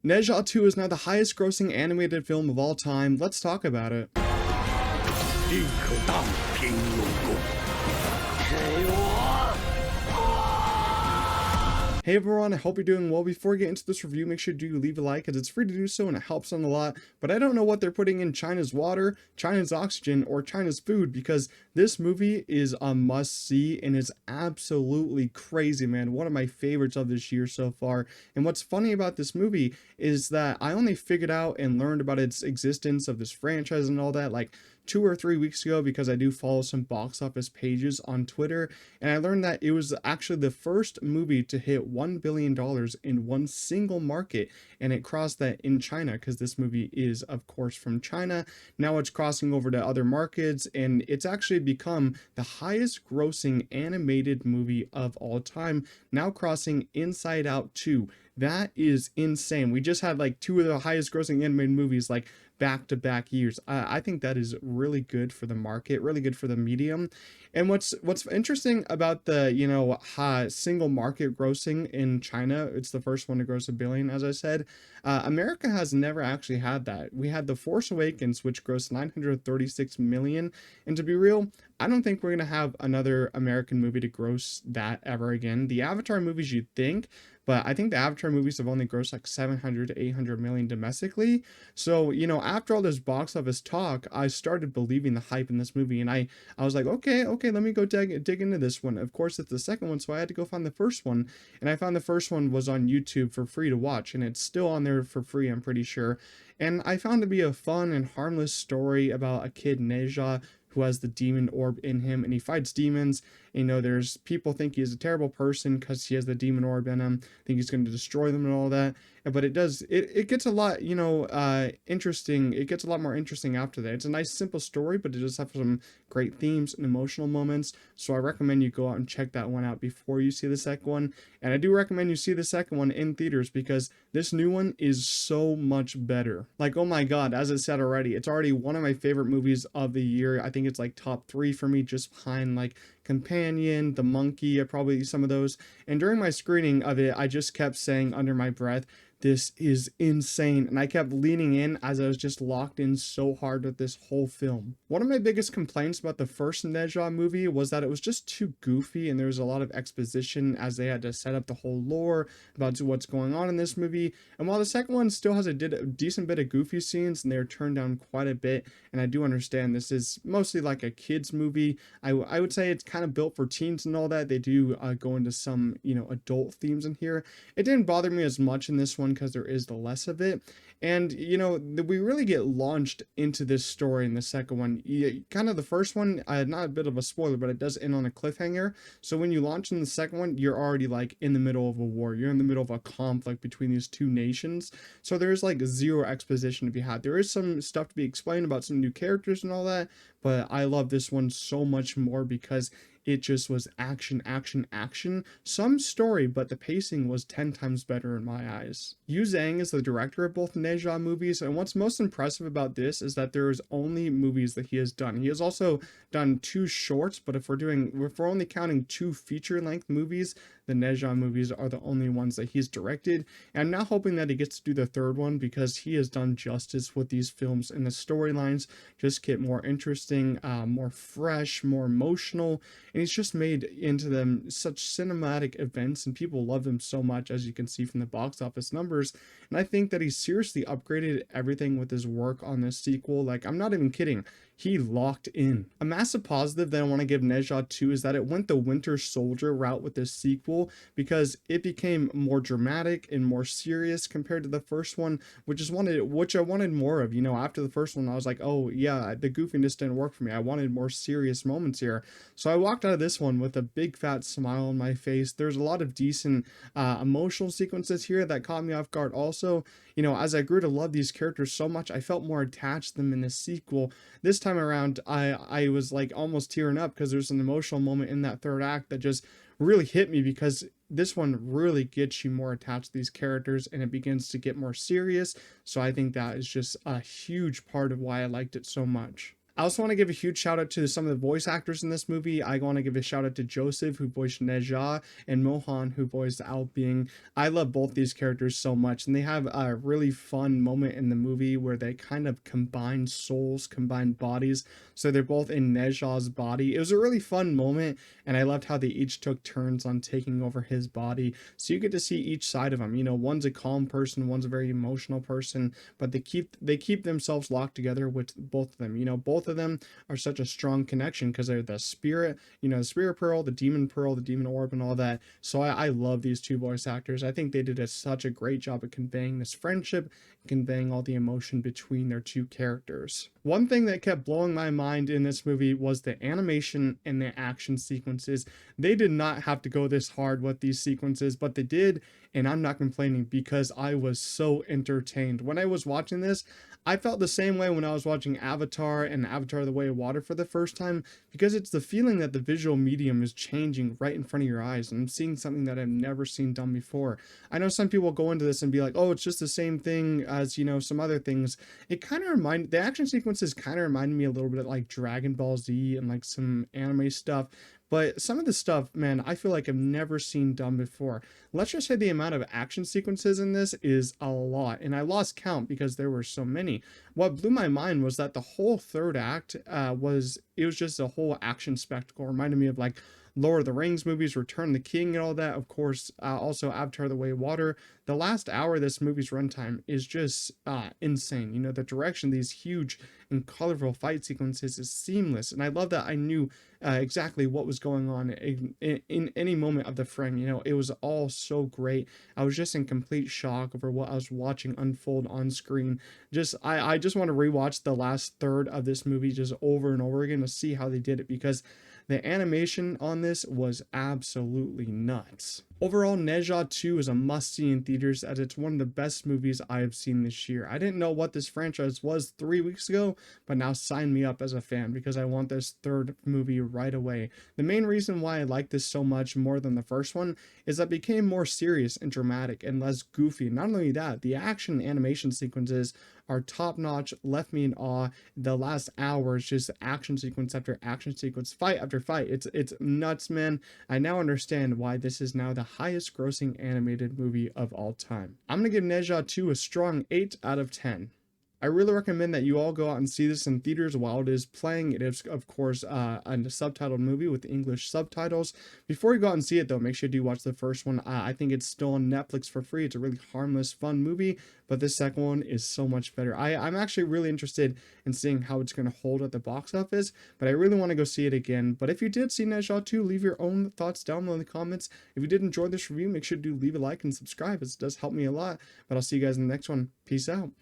Ne Zha 2 is now the highest grossing animated film of all time. Let's talk about it. 立刻荡平有功，给我！ Hey everyone, I hope you're doing well. Before we get into this review, make sure to leave a like, as it's free to do so and it helps on a lot. But I don't know what they're putting in China's water, China's oxygen, or China's food, because this movie is a must-see and it's absolutely crazy, man. One of my favorites of this year so far. And what's funny about this movie is that I only figured out and learned about its existence of this franchise and all that like 2 or 3 weeks ago, because I do follow some box office pages on Twitter, and I learned that it was actually the first movie to hit $1 billion in one single market, and it crossed that in China, because this movie is of course from China. Now it's crossing over to other markets, and it's actually become the highest grossing animated movie of all time, now crossing Inside Out 2. That is insane. We just had like two of the highest grossing animated movies like back-to-back years. I think that is really good for the market, really good for the medium. And what's interesting about the single market grossing in China, it's the first one to gross a billion, as I said. America has never actually had that. We had The Force Awakens, which grossed 936 million, and to be real, I don't think we're gonna have another American movie to gross that ever again. The Avatar movies, you'd think, but I think the Avatar movies have only grossed like 700 to 800 million domestically. So, after all this box office talk, I started believing the hype in this movie, and I was like, okay, let me go dig into this one. Of course, it's the second one, so I had to go find the first one, and I found the first one was on YouTube for free to watch, and it's still on there for free, I'm pretty sure. And I found it to be a fun and harmless story about a kid, Ne Zha, who has the demon orb in him, and he fights demons. There's people think he's a terrible person because he has the demon orb in him, think he's going to destroy them and all that. But it gets a lot, interesting. It gets a lot more interesting after that. It's a nice simple story, but it does have some great themes and emotional moments. So I recommend you go out and check that one out before you see the second one. And I do recommend you see the second one in theaters, because this new one is so much better. Like, oh my god, as I said already, it's already one of my favorite movies of the year. I think it's like top 3 for me, just behind like Companion, The Monkey, probably some of those. And during my screening of it, I just kept saying under my breath, this is insane, and I kept leaning in as I was just locked in so hard with this whole film. One of my biggest complaints about the first Ne Zha movie was that it was just too goofy, and there was a lot of exposition as they had to set up the whole lore about what's going on in this movie. And while the second one still has a decent bit of goofy scenes, and they're turned down quite a bit, and I do understand this is mostly like a kids movie, I would say it's kind of built for teens and all that. They do go into some adult themes in here. It didn't bother me as much in this one because there is the less of it. And we really get launched into this story in the second one. Kind of the first one, not a bit of a spoiler, but it does end on a cliffhanger. So when you launch in the second one, you're already like in the middle of a war. You're in the middle of a conflict between these two nations. So there's like zero exposition to be had. There is some stuff to be explained about some new characters and all that, but I love this one so much more because it just was action, action, action. Some story, but the pacing was 10 times better in my eyes. Yu Zhang is the director of both Ne Zha movies, and what's most impressive about this is that there's only movies that he has done. He has also done 2 shorts, but if we're only counting 2 feature-length movies, the Ne Zha movies are the only ones that he's directed. And I'm now hoping that he gets to do the third one, because he has done justice with these films, and the storylines just get more interesting, more fresh, more emotional, and he's just made into them such cinematic events, and people love them so much, as you can see from the box office numbers. And I think that he seriously upgraded everything with his work on this sequel. Like, I'm not even kidding, he locked in. A massive positive that I want to give Ne Zha 2 is that it went the Winter Soldier route with this sequel, because it became more dramatic and more serious compared to the first one, which I wanted more of. After the first one, I was like, oh yeah, the goofiness didn't work for me. I wanted more serious moments here. So I walked out of this one with a big fat smile on my face. There's a lot of decent emotional sequences here that caught me off guard also. As I grew to love these characters so much, I felt more attached to them in the sequel. This time around, I was like almost tearing up, because there's an emotional moment in that third act that just really hit me, because this one really gets you more attached to these characters, and it begins to get more serious. So I think that is just a huge part of why I liked it so much. I also want to give a huge shout out to some of the voice actors in this movie. I want to give a shout out to Joseph, who voiced Ne Zha, and Mohan, who voiced Al Bing. I love both these characters so much, and they have a really fun moment in the movie where they kind of combine souls, combine bodies. So they're both in Ne Zha's body. It was a really fun moment, and I loved how they each took turns on taking over his body. So you get to see each side of him. You know, one's a calm person, one's a very emotional person, but they keep themselves locked together with both of them. You know, both of them are such a strong connection because they're the spirit, you know, the spirit pearl, the demon orb, and all that. So I love these two voice actors. I think they did such a great job at conveying this friendship, conveying all the emotion between their two characters. One thing that kept blowing my mind in this movie was the animation and the action sequences. They did not have to go this hard with these sequences, but they did, and I'm not complaining because I was so entertained. When I was watching this, I felt the same way when I was watching Avatar and Avatar The Way of Water for the first time, because it's the feeling that the visual medium is changing right in front of your eyes, and I'm seeing something that I've never seen done before. I know some people go into this and be like, oh, it's just the same thing as, you know, some other things. It kind of the action sequences kind of reminded me a little bit like Dragon Ball Z and like some anime stuff. But some of the stuff, man, I feel like I've never seen done before. Let's just say the amount of action sequences in this is a lot, and I lost count because there were so many. What blew my mind was that the whole third act was just a whole action spectacle. Reminded me of like Lord of the Rings movies, Return the King, and all that. Of course, also Avatar: The Way of Water. The last hour of this movie's runtime is just insane. You know, the direction, these huge and colorful fight sequences is seamless, and I love that I knew exactly what was going on in any moment of the frame. You know, it was all so great. I was just in complete shock over what I was watching unfold on screen. I just want to rewatch the last third of this movie just over and over again to see how they did it, because the animation on this was absolutely nuts. Overall, Ne Zha 2 is a must-see in theaters, as it's one of the best movies I have seen this year. I didn't know what this franchise was 3 weeks ago, but now sign me up as a fan because I want this third movie right away. The main reason why I like this so much more than the first one is that it became more serious and dramatic and less goofy. Not only that, the action and animation sequences are top-notch, left me in awe. The last hour is just action sequence after action sequence, fight after fight. It's nuts, man. I now understand why this is now the highest grossing animated movie of all time. I'm gonna give Ne Zha 2 a strong 8 out of 10. I really recommend that you all go out and see this in theaters while it is playing. It is, of course, a subtitled movie with English subtitles. Before you go out and see it, though, make sure you do watch the first one. I think it's still on Netflix for free. It's a really harmless, fun movie, but this second one is so much better. I'm actually really interested in seeing how it's going to hold at the box office, but I really want to go see it again. But if you did see Ne Zha 2, leave your own thoughts down below in the comments. If you did enjoy this review, make sure to leave a like and subscribe, as it does help me a lot. But I'll see you guys in the next one. Peace out.